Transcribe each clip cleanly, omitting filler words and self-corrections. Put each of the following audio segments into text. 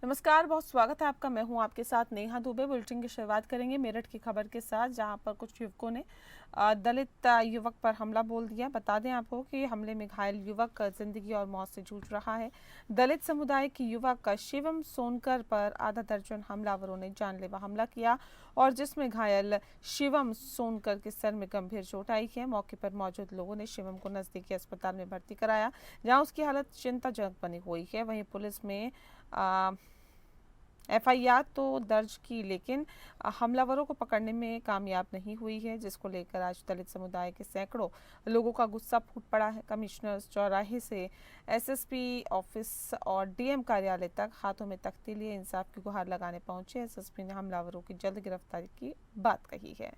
नमस्कार, बहुत स्वागत है आपका। मैं हूं आपके साथ नेहा दुबे। बुलेटिन की शुरुआत करेंगे मेरठ की खबर के साथ, जहां पर कुछ युवकों ने दलित युवक पर हमला बोल दिया। बता दें आपको कि हमले में घायल युवक जिंदगी और मौत से जूझ रहा है। दलित समुदाय की युवक शिवम सोनकर पर आधा दर्जन हमलावरों ने जानलेवा हमला किया और जिसमें घायल शिवम सोनकर के सर में गंभीर चोट आई है। मौके पर मौजूद लोगों ने शिवम को नजदीकी अस्पताल में भर्ती कराया, जहां उसकी हालत चिंताजनक बनी हुई है। वहीं पुलिस में एफआईआर तो दर्ज की, लेकिन हमलावरों को पकड़ने में कामयाब नहीं हुई है, जिसको लेकर आज दलित समुदाय के सैकड़ों लोगों का गुस्सा फूट पड़ा है। कमिश्नर चौराहे से एसएसपी ऑफिस और डीएम कार्यालय तक हाथों में तख्ती लिए इंसाफ की गुहार लगाने पहुंचे। एसएसपी ने हमलावरों की जल्द गिरफ्तारी की बात कही है।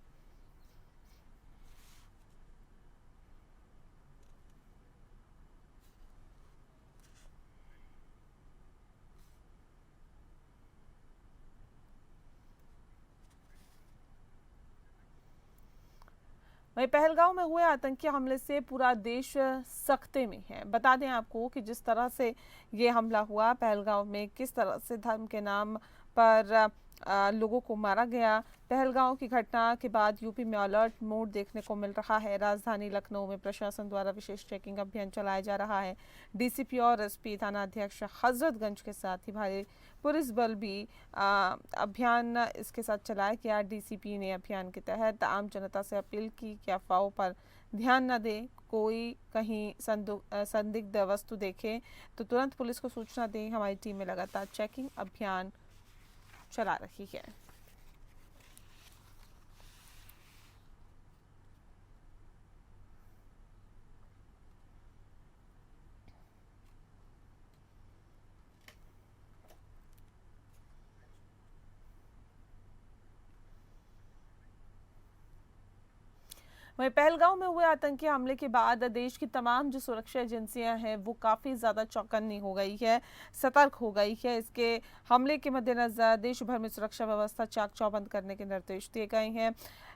वहीं पहलगांव में हुए आतंकी हमले से पूरा देश सख्ते में है। बता दें आपको कि जिस तरह से ये हमला हुआ पहलगांव में, किस तरह से धर्म के नाम पर लोगों को मारा गया। पहलगांव की घटना के बाद यूपी में अलर्ट मोड देखने को मिल रहा है। राजधानी लखनऊ में प्रशासन द्वारा विशेष चेकिंग अभियान चलाया जा रहा है। डीसीपी और एसपी थाना अध्यक्ष हजरतगंज के साथ ही भारी पुलिस बल भी अभियान इसके साथ चलाया गया। डीसीपी ने अभियान के तहत आम जनता से अपील की कि अफवाहों पर ध्यान न दे। कोई कहीं संदिग्ध वस्तु देखे तो तुरंत पुलिस को सूचना दें। हमारी टीम में लगातार चेकिंग अभियान चला रही है। वहीं पहलगांव में हुए आतंकी हमले के बाद देश की तमाम जो सुरक्षा एजेंसियां हैं वो काफ़ी ज़्यादा चौकन्नी हो गई है, सतर्क हो गई है। इसके हमले के मद्देनजर देश भर में सुरक्षा व्यवस्था चाक चौबंद करने के निर्देश दिए गए हैं।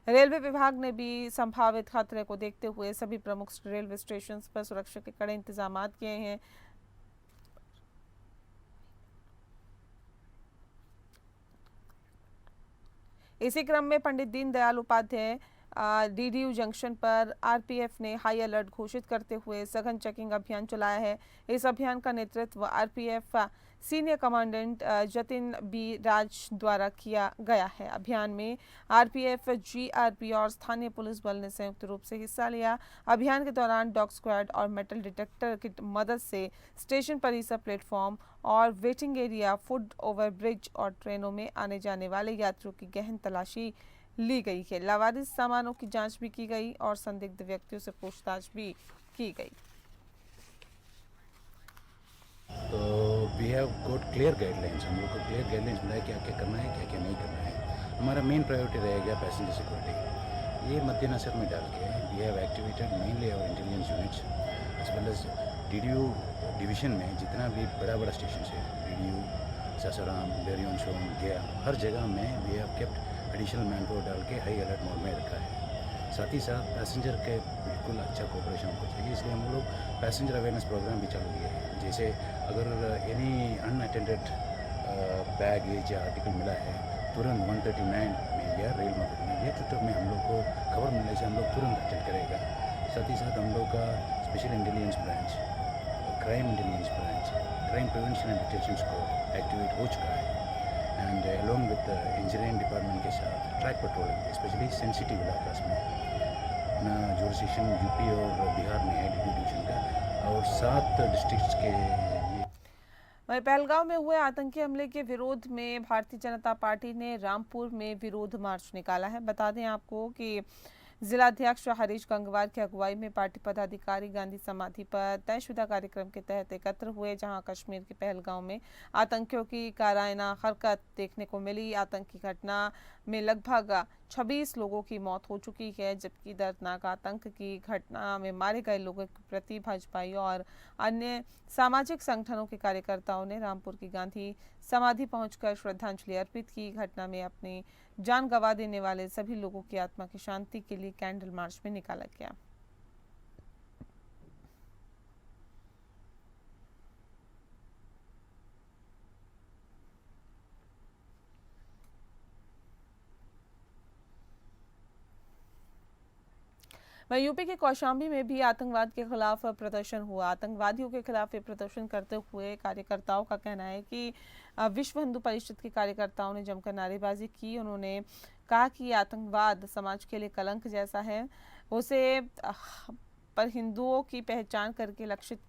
रेलवे विभाग ने भी संभावित खतरे को देखते हुए सभी प्रमुख रेलवे स्टेशन पर सुरक्षा के कड़े इंतजाम किए हैं। इसी क्रम में पंडित दीनदयाल उपाध्याय डीडीयू जंक्शन पर आरपीएफ ने हाई अलर्ट घोषित करते हुए सघन चेकिंग अभियान चलाया है। इस अभियान का नेतृत्व RPF senior commandant Jatin B Raj द्वारा किया गया है। अभियान में आरपीएफ, जीआरपी और स्थानीय पुलिस बल ने संयुक्त रूप से हिस्सा लिया। अभियान के दौरान डॉग स्क्वाड और मेटल डिटेक्टर की मदद से स्टेशन परिसर, प्लेटफॉर्म और waiting area, foot over bridge और ट्रेनों में आने जाने वाले यात्रियों की गहन तलाशी ली गई है। लावारिस सामानों की जांच भी की गई और संदिग्ध व्यक्तियों से पूछताछ भी की गई। तो we have got clear guidelines. हम लोग को क्लियर गाइडलाइंस मिला है क्या क्या करना है, क्या क्या नहीं करना है। हमारा मेन प्रायोरिटी रहेगा पैसेंजर सिक्योरिटी। ये मद्देनजर में डाल के we have activated mainly our intelligence units as well as DDU division में जितना भी बड़ा बड़ा स्टेशन है, डीडीयू, सासाराम, बेरियन, गया, हर जगह में we have kept additional manpower डाल के हाई अलर्ट मोड में रखा है। साथ ही साथ पैसेंजर के बिल्कुल अच्छा कोऑपरेशन होना चाहिए, इसलिए हम लोग पैसेंजर अवेयरनेस प्रोग्राम भी चालू किए हैं। जैसे अगर एनी अनअटेंडेड बैगेज या आर्टिकल मिला है, तुरंत 139 में या रेल मदद में या ट्विटर में हम लोग को खबर मिलने से हम लोग तुरंत अटेंड करेगा। साथ ही साथ हम लोग का special intelligence branch, crime intelligence branch, crime prevention and detection squad activate हो चुका है। And along with engineering department के साथ ट्रैक पेट्रोलिंग स्पेशली सेंसिटिव इलाकास में अपना जुरिस्डिक्शन यूपी और बिहार में है डीडीयू डिवीजन का, और 7 डिस्ट्रिक्ट्स के वहीं पहलगांव में हुए आतंकी हमले के विरोध में भारतीय जनता पार्टी ने रामपुर में विरोध मार्च निकाला है। बता दें आपको कि जिलाध्यक्ष हरीश गंगवार की अगुवाई में पार्टी पदाधिकारी गांधी समाधि पर तयशुदा कार्यक्रम के तहत एकत्र हुए, जहां कश्मीर के पहलगांव में आतंकियों की कारायना हरकत देखने को मिली। आतंकी घटना में लगभग 26 लोगों की मौत हो चुकी है, जबकि दर्दनाक आतंक की घटना में मारे गए लोगों के प्रति भाजपाई और अन्य सामाजिक संगठनों के कार्यकर्ताओं ने रामपुर की गांधी समाधि पहुंचकर श्रद्धांजलि अर्पित की। घटना में अपनी जान गंवा देने वाले सभी लोगों की आत्मा की शांति के लिए कैंडल मार्च में निकाला गया। वहीं यूपी के कौशाम्बी में भी आतंकवाद के खिलाफ प्रदर्शन हुआ। आतंकवादियों के खिलाफ ये प्रदर्शन करते हुए कार्यकर्ताओं का कहना है कि विश्व हिंदू परिषद के कार्यकर्ताओं ने जमकर नारेबाजी की। उन्होंने कहा कि आतंकवाद समाज के लिए कलंक जैसा है, उसे पर हिंदुओं की पहचान करके लक्षित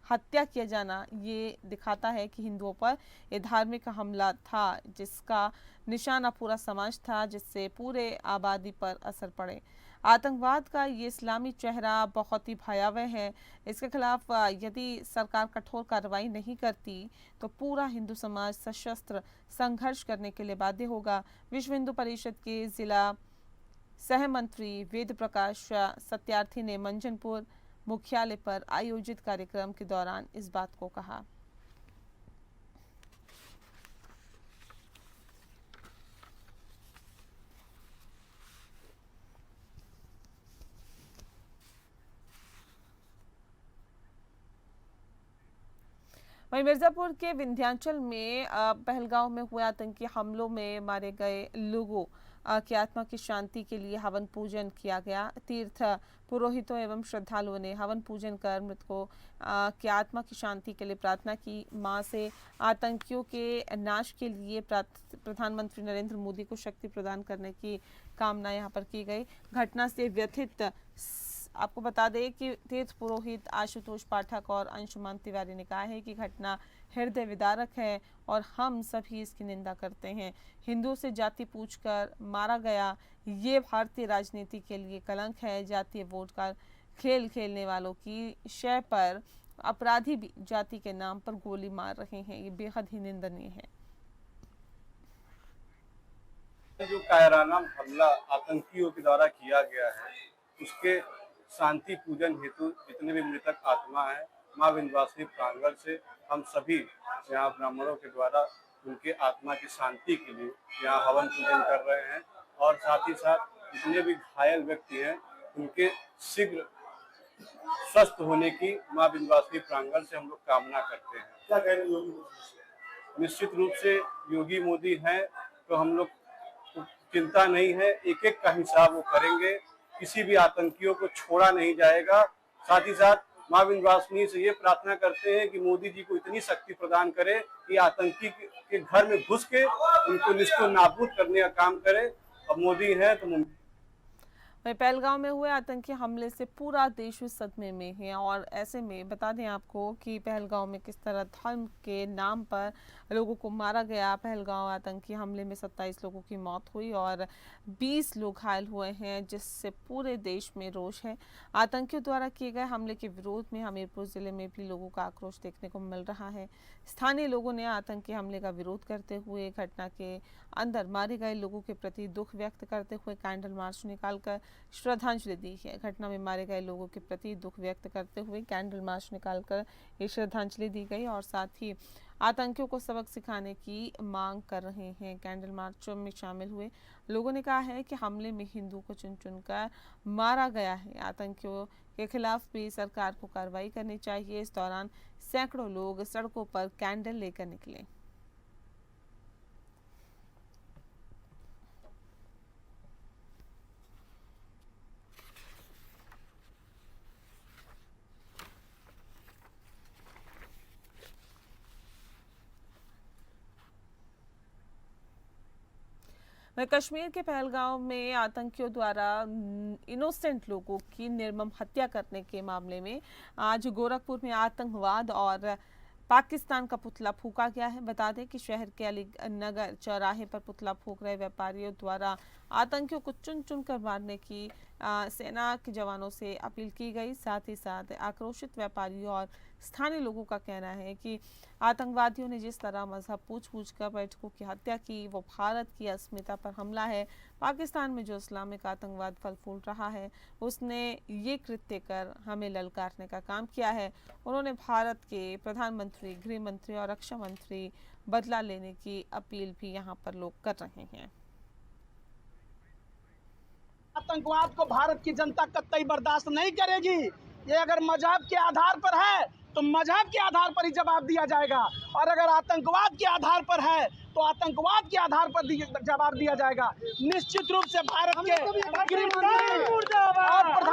हत्या किया जाना ये दिखाता है कि हिंदुओं पर यह धार्मिक हमला था जिसका निशाना पूरा समाज था, जिससे पूरे आबादी पर असर पड़े। आतंकवाद का ये इस्लामी चेहरा बहुत ही भयावह है। इसके खिलाफ यदि सरकार कठोर कार्रवाई नहीं करती तो पूरा हिंदू समाज सशस्त्र संघर्ष करने के लिए बाध्य होगा। विश्व हिंदू परिषद के जिला सह मंत्री वेद प्रकाश सत्यार्थी ने मंजनपुर मुख्यालय पर आयोजित कार्यक्रम के दौरान इस बात को कहा। वहीं मिर्जापुर के विंध्याचल में पहलगांव में हुए आतंकी हमलों में मारे गए लोगों की आत्मा की शांति के लिए हवन पूजन किया गया। तीर्थ पुरोहितों एवं श्रद्धालुओं ने हवन पूजन कर मृतकों की आत्मा की शांति के लिए प्रार्थना की। मां से आतंकियों के नाश के लिए प्रधानमंत्री नरेंद्र मोदी को शक्ति प्रदान करने की कामना यहां पर की गई। घटना से व्यथित आपको बता दें कि तीर्थ पुरोहित आशुतोष पाठक और अंशुमान तिवारी ने कहा है कि घटना हृदय विदारक है और हम सभी इसकी निंदा करते हैं। हिंदुओं से जाति पूछकर मारा गया, ये भारतीय राजनीति के लिए कलंक है। जातीय वोट का खेल खेलने वालों की शय पर अपराधी भी जाति के नाम पर गोली मार रहे हैं, ये बेहद ही निंदनीय है। जो कायराना हमला आतंकियों के द्वारा किया गया है, उसके शांति पूजन हेतु जितने भी मृतक आत्मा है, माँ विंध्यवासिनी प्रांगण से हम सभी यहाँ ब्राह्मणों के द्वारा उनके आत्मा की शांति के लिए यहाँ हवन पूजन कर रहे हैं और साथ ही साथ जितने भी घायल व्यक्ति हैं उनके शीघ्र स्वस्थ होने की माँ विंध्यवासिनी प्रांगण से हम लोग कामना करते हैं। क्या कह रहे योगी? निश्चित रूप से योगी मोदी हैं तो हम लोग चिंता नहीं है, एक एक का हिसाब वो करेंगे, किसी भी आतंकियों को छोड़ा नहीं जाएगा। साथ ही साथ माँ विंध्यवासिनी से ये प्रार्थना करते हैं कि मोदी जी को इतनी शक्ति प्रदान करे कि आतंकी के घर में घुस के उनको निष्ठुर नाबूद करने का काम करे। अब मोदी है तो वहीं पहलगांव में हुए आतंकी हमले से पूरा देश सदमे में है और ऐसे में बता दें आपको कि पहलगांव में किस तरह धर्म के नाम पर लोगों को मारा गया। पहलगांव आतंकी हमले में 27 लोगों की मौत हुई और 20 लोग घायल हुए हैं, जिससे पूरे देश में रोष है। आतंकियों द्वारा किए गए हमले के विरोध में हमीरपुर जिले में भी लोगों का आक्रोश देखने को मिल रहा है। स्थानीय लोगों ने आतंकी हमले का विरोध करते हुए घटना के अंदर मारे गए लोगों के प्रति दुख व्यक्त करते हुए कैंडल मार्च निकालकर श्रद्धांजलि दी है। घटना में मारे गए लोगों के प्रति दुख व्यक्त करते हुए कैंडल मार्च निकालकर ये श्रद्धांजलि दी गई और साथ ही आतंकियों को सबक सिखाने की मांग कर रहे हैं। कैंडल मार्च में शामिल हुए लोगों ने कहा है कि हमले में हिंदू को चुन चुनकर मारा गया है। आतंकियों के खिलाफ भी सरकार को कार्रवाई करनी चाहिए। इस दौरान सैकड़ों लोग सड़कों पर कैंडल लेकर निकले। वहीं कश्मीर के पहलगांव में आतंकियों द्वारा इनोसेंट लोगों की निर्मम हत्या करने के मामले में आज गोरखपुर में आतंकवाद और पाकिस्तान का पुतला फूका गया है। बता दें कि शहर के अली नगर चौराहे पर पुतला फूक रहे व्यापारियों द्वारा आतंकियों को चुन चुन कर मारने की सेना के जवानों से अपील की गई। साथ ही साथ आक्रोशित व्यापारियों और स्थानीय लोगों का कहना है कि आतंकवादियों ने जिस तरह मजहब पूछ कर पर्यटकों की हत्या की, वो भारत की अस्मिता पर हमला है। पाकिस्तान में जो इस्लामिक आतंकवाद फल फूल रहा है, उसने ये कृत्य कर हमें ललकारने का काम किया है। उन्होंने भारत के प्रधानमंत्री, गृह मंत्री और रक्षा मंत्री बदला लेने की अपील भी यहाँ पर लोग कर रहे हैं। आतंकवाद को भारत की जनता कतई बर्दाश्त नहीं करेगी। ये अगर मजहब के आधार पर है तो मजहब के आधार पर ही जवाब दिया जाएगा, और अगर आतंकवाद के आधार पर है तो आतंकवाद के आधार पर जवाब दिया जाएगा। निश्चित रूप से भारत के गृह मंत्री और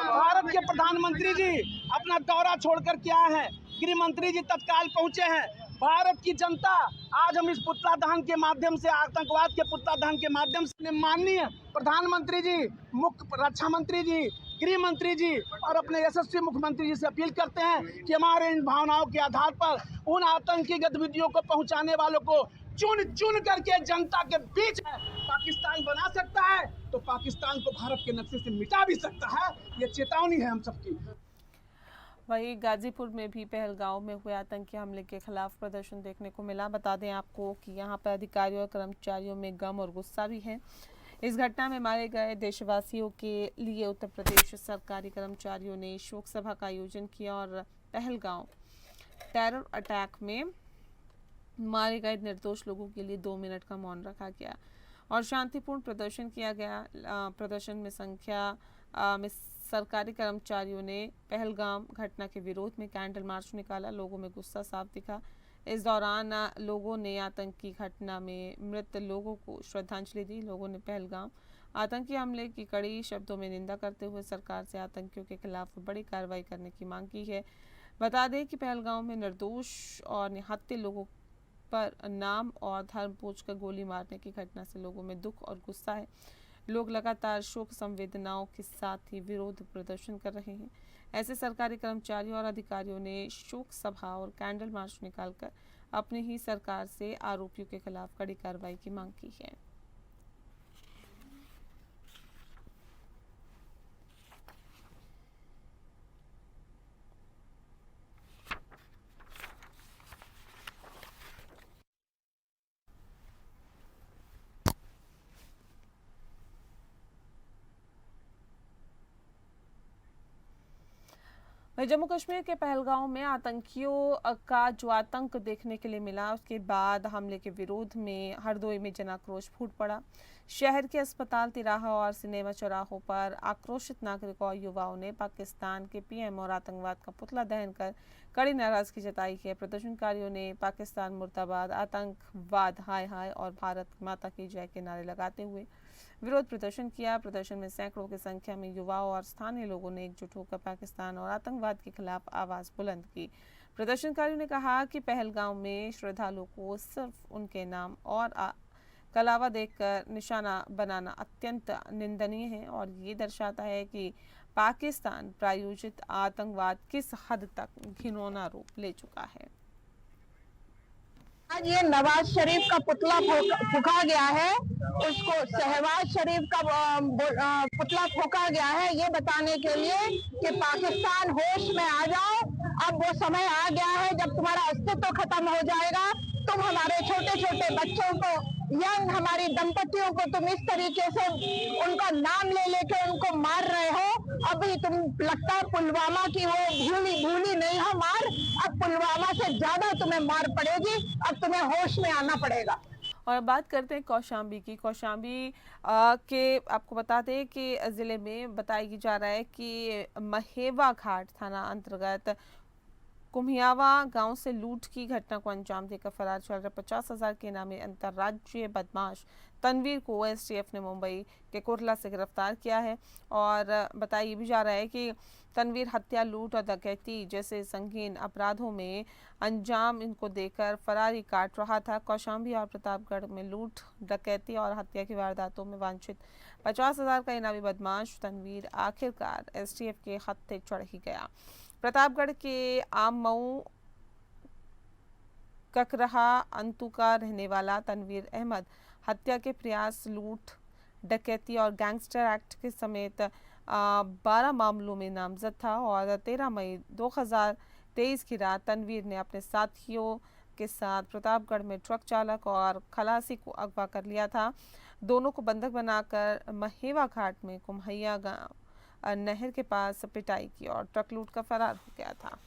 भारत के प्रधानमंत्री जी अपना दौरा छोड़कर के आए हैं। गृह मंत्री जी तत्काल पहुंचे हैं। भारत की जनता आज हम इस पुतला दहन के माध्यम से, आतंकवाद के पुतला दहन के माध्यम से माननीय प्रधानमंत्री जी, मुख्य रक्षा मंत्री जी, गृह मंत्री जी और अपने यशस्वी मुख्यमंत्री जी से अपील करते हैं कि हमारे इन भावनाओं के आधार पर उन आतंकी गतिविधियों को पहुंचाने वालों को चुन चुन करके जनता के बीच पाकिस्तान बना सकता है, तो पाकिस्तान को भारत के नक्शे से मिटा भी सकता है। ये चेतावनी है हम सबकी। वहीं गाजीपुर में भी पहलगांव में हुए आतंकी हमले के खिलाफ प्रदर्शन देखने को मिला। बता दें आपको कि यहां पर अधिकारियों और कर्मचारियों में गम और गुस्सा भी है। इस घटना में मारे गए देशवासियों के लिए उत्तर प्रदेश सरकारी कर्मचारियों ने शोक सभा का आयोजन किया और पहलगांव टेरर अटैक में मारे गए निर्दोष लोगों के लिए 2 मिनट का मौन रखा गया और शांतिपूर्ण प्रदर्शन किया गया। प्रदर्शन में में सरकारी कर्मचारियों ने पहलगाम घटना के विरोध में कैंडल मार्च निकाला। लोगों में गुस्सा साफ दिखा। इस दौरान लोगों ने आतंकी घटना में मृत लोगों को श्रद्धांजलि दी। लोगों ने पहलगाम आतंकी हमले की कड़ी शब्दों में निंदा करते हुए सरकार से आतंकियों के खिलाफ बड़ी कार्रवाई करने की मांग की है। बता दें कि पहलगाम में निर्दोष और निहत्थे लोगों पर नाम और धर्म पूछकर गोली मारने की घटना से लोगों में दुख और गुस्सा है। लोग लगातार शोक संवेदनाओं के साथ ही विरोध प्रदर्शन कर रहे हैं। ऐसे सरकारी कर्मचारियों और अधिकारियों ने शोक सभा और कैंडल मार्च निकालकर अपनी ही सरकार से आरोपियों के खिलाफ कड़ी कार्रवाई की मांग की है। जम्मू कश्मीर के पहलगांव में आतंकियों का जो आतंक देखने के लिए मिला, उसके बाद हमले के विरोध में हरदोई में जन आक्रोश फूट पड़ा। शहर के अस्पताल, तिराहा और सिनेमा चौराहों पर आक्रोशित नागरिकों और युवाओं ने पाकिस्तान के पीएम और आतंकवाद का पुतला दहन कर कड़ी नाराजगी जताई है। प्रदर्शनकारियों ने पाकिस्तान मुर्दाबाद, आतंकवाद हाय हाय और भारत माता की जय के नारे लगाते हुए विरोध प्रदर्शन किया। प्रदर्शन में सैकड़ों की संख्या में युवाओं और स्थानीय लोगों ने एकजुट होकर पाकिस्तान और आतंकवाद के खिलाफ आवाज बुलंद की। प्रदर्शनकारियों ने कहा कि पहलगांव में श्रद्धालुओं को सिर्फ उनके नाम और कलावा देखकर निशाना बनाना अत्यंत निंदनीय है और ये दर्शाता है कि पाकिस्तान प्रायोजित आतंकवाद किस हद तक घिनौना रूप ले चुका है। आज ये नवाज शरीफ का पुतला फूका गया है, उसको शहबाज शरीफ का पुतला फूका गया है, ये बताने के लिए कि पाकिस्तान होश में आ जाओ। अब वो समय आ गया है जब तुम्हारा अस्तित्व खत्म हो जाएगा। तुम हमारे छोटे छोटे बच्चों को, यंग हमारी दंपतियों को तुम इस तरीके से उनका नाम ले लेके उनको मार रहे हो। अभी तुम लगता है पुलवामा की वो भूली नहीं हो मार, अब पुलवामा से ज्यादा तुम्हें मार पड़ेगी। अब तुम्हें होश में आना पड़ेगा। और बात करते हैं कौशाम्बी की। कौशाम्बी के आपको बता दें कि जिले में बताया जा रहा है कि महेवा घाट थाना अंतर्गत कुम्हियावा गांव से लूट की घटना को अंजाम देकर फरार चल रहे 50,000 के नामी अंतर्राज्यीय बदमाश तनवीर को एसटीएफ ने मुंबई के कोटला से गिरफ्तार किया है। और बताया भी जा रहा है कि तनवीर हत्या, लूट और डकैती जैसे संगीन अपराधों में अंजाम इनको देकर फरारी काट रहा था। कौशाम्बी और प्रतापगढ़ में लूट, डकैती और हत्या की वारदातों में वांछित 50,000 का इनामी बदमाश तनवीर आखिरकार एसटीएफ के हत्थे चढ़ ही गया। प्रतापगढ़ के आमऊ ककरहा अंतु का रहने वाला तनवीर अहमद हत्या के प्रयास, लूट, डकैती और गैंगस्टर एक्ट के समेत 12 मामलों में नामजद था और 13 मई 2023 की रात तनवीर ने अपने साथियों के साथ प्रतापगढ़ में ट्रक चालक और खलासी को अगवा कर लिया था। दोनों को बंधक बनाकर महेवा घाट में कुम्हैया गांव नहर के पास पिटाई की और ट्रक लूट कर फरार हो गया था।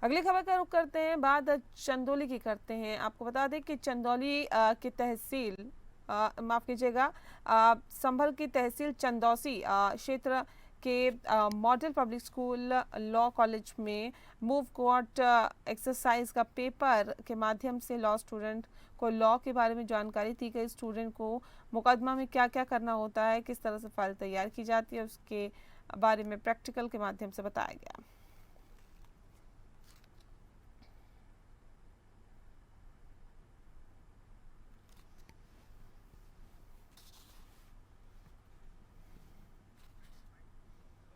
अगली खबर का रुख करते हैं, बात चंदौली की करते हैं। आपको बता दें कि चंदौली की तहसील माफ कीजिएगा संभल की तहसील चंदौसी क्षेत्र के model public school law college में मूव कोर्ट एक्सरसाइज का पेपर के माध्यम से लॉ स्टूडेंट को लॉ के बारे में जानकारी दी गई। स्टूडेंट को मुकदमा में क्या क्या करना होता है, किस तरह से फाइल तैयार की जाती है, उसके बारे में प्रैक्टिकल के माध्यम से बताया गया।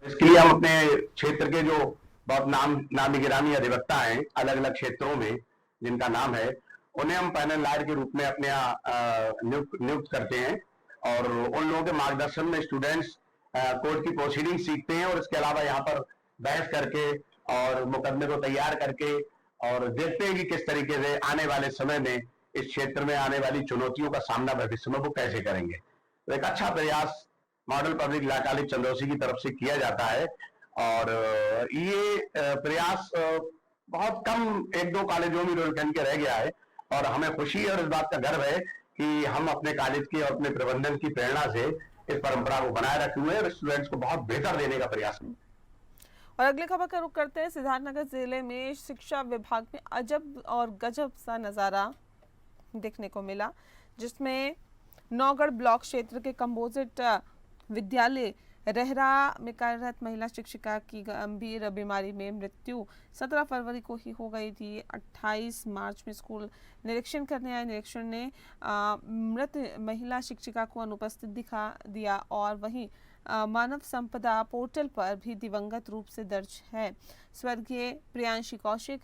इसके लिए हम अपने क्षेत्र के जो बहुत नामी गिरामी अधिवक्ता हैं अलग अलग क्षेत्रों में जिनका नाम है, उन्हें हम पैनल लॉयर के रूप में अपने यहाँ नियुक्त करते हैं और उन लोगों के मार्गदर्शन में स्टूडेंट्स कोर्ट की प्रोसीडिंग सीखते हैं और इसके अलावा यहाँ पर बहस करके और मुकदमे को तैयार करके और देखते हैं कि किस तरीके से आने वाले समय में इस क्षेत्र में आने वाली चुनौतियों का सामना भविष्य में वो कैसे करेंगे। तो एक अच्छा प्रयास model public law college Chandausi की तरफ से किया जाता है और ये प्रयास बहुत कम एक दो कॉलेजों में रोल के रह गया है और हमें खुशी और इस बात का गर्व है कि हम अपने कॉलेज की और अपने प्रबंधन की प्रेरणा से इस परंपरा को बनाए रखे हुए हैं और स्टूडेंट्स को बहुत बेहतर देने का प्रयास। और अगली खबर का रुख करते हैं, सिद्धार्थनगर जिले में शिक्षा विभाग में अजब और गजब सा नजारा देखने को मिला, जिसमें नौगढ़ ब्लॉक क्षेत्र के कंपोजिट विद्यालय रहरा में कार्यरत महिला शिक्षिका की गंभीर बीमारी में मृत्यु 17 फरवरी को ही हो गई थी। 28 मार्च में स्कूल निरीक्षण करने आए निरीक्षण ने मृत महिला शिक्षिका को अनुपस्थित दिखा दिया और वहीं मानव संपदा पोर्टल पर भी दिवंगत रूप से दर्ज है स्वर्गीय प्रियांशी कौशिक।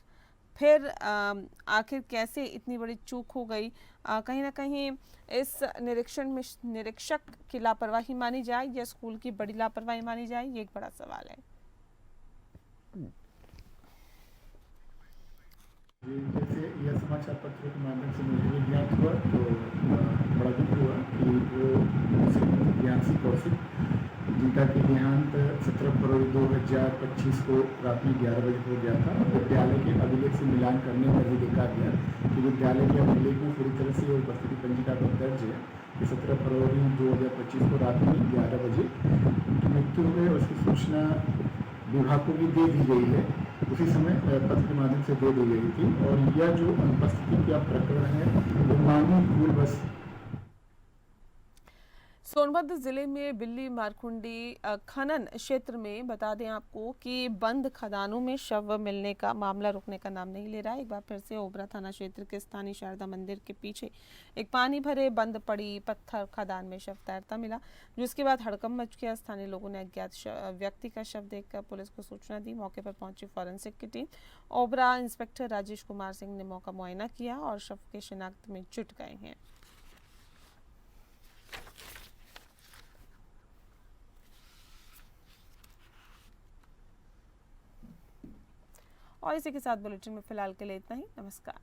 फिर आखिर कैसे इतनी बड़ी चूक हो गई? कहीं ना कहीं इस निरीक्षण में निरीक्षक की लापरवाही मानी जाए या स्कूल की बड़ी लापरवाही मानी जाए, ये एक बड़ा सवाल है। जैसे यह समाचार पत्रों के माध्यम से मुझे ज्ञात हुआ तो बड़ा दुख हुआ कि वो प्रियांशी कौशिक जिनका कि देहांत 17 फरवरी 2025 को रात में 11 बजे हो गया था। विद्यालय के अभिलेख से मिलान करने पर भी देखा गया कि विद्यालय के अभिलेख में पूरी तरह से उपस्थिति पंजिका पर दर्ज है कि 17 फरवरी 2025 को रात में 11 बजे उनकी मृत्यु हो गई। उसकी सूचना विभाग को भी दे दी गई है, उसी समय पत्र के माध्यम से दे दी गई थी। और यह जो अनुपस्थिति का प्रकरण है वो माननीय भूल बस। सोनभद्र जिले में बिल्ली मारकुंडी खनन क्षेत्र में बता दें आपको कि बंद खदानों में शव मिलने का मामला रुकने का नाम नहीं ले रहा है। एक बार फिर से ओबरा थाना क्षेत्र के स्थानीय शारदा मंदिर के पीछे एक पानी भरे बंद पड़ी पत्थर खदान में शव तैरता मिला, जिसके बाद हड़कंप मच गया। स्थानीय लोगों ने अज्ञात व्यक्ति का शव देखकर पुलिस को सूचना दी। मौके पर पहुंची फॉरेंसिक की टीम। ओबरा इंस्पेक्टर राजेश कुमार सिंह ने मौका मुआयना किया और शव के शिनाख्त में जुट गए हैं। और इसी के साथ बुलेटिन में फिलहाल के लिए इतना ही। नमस्कार।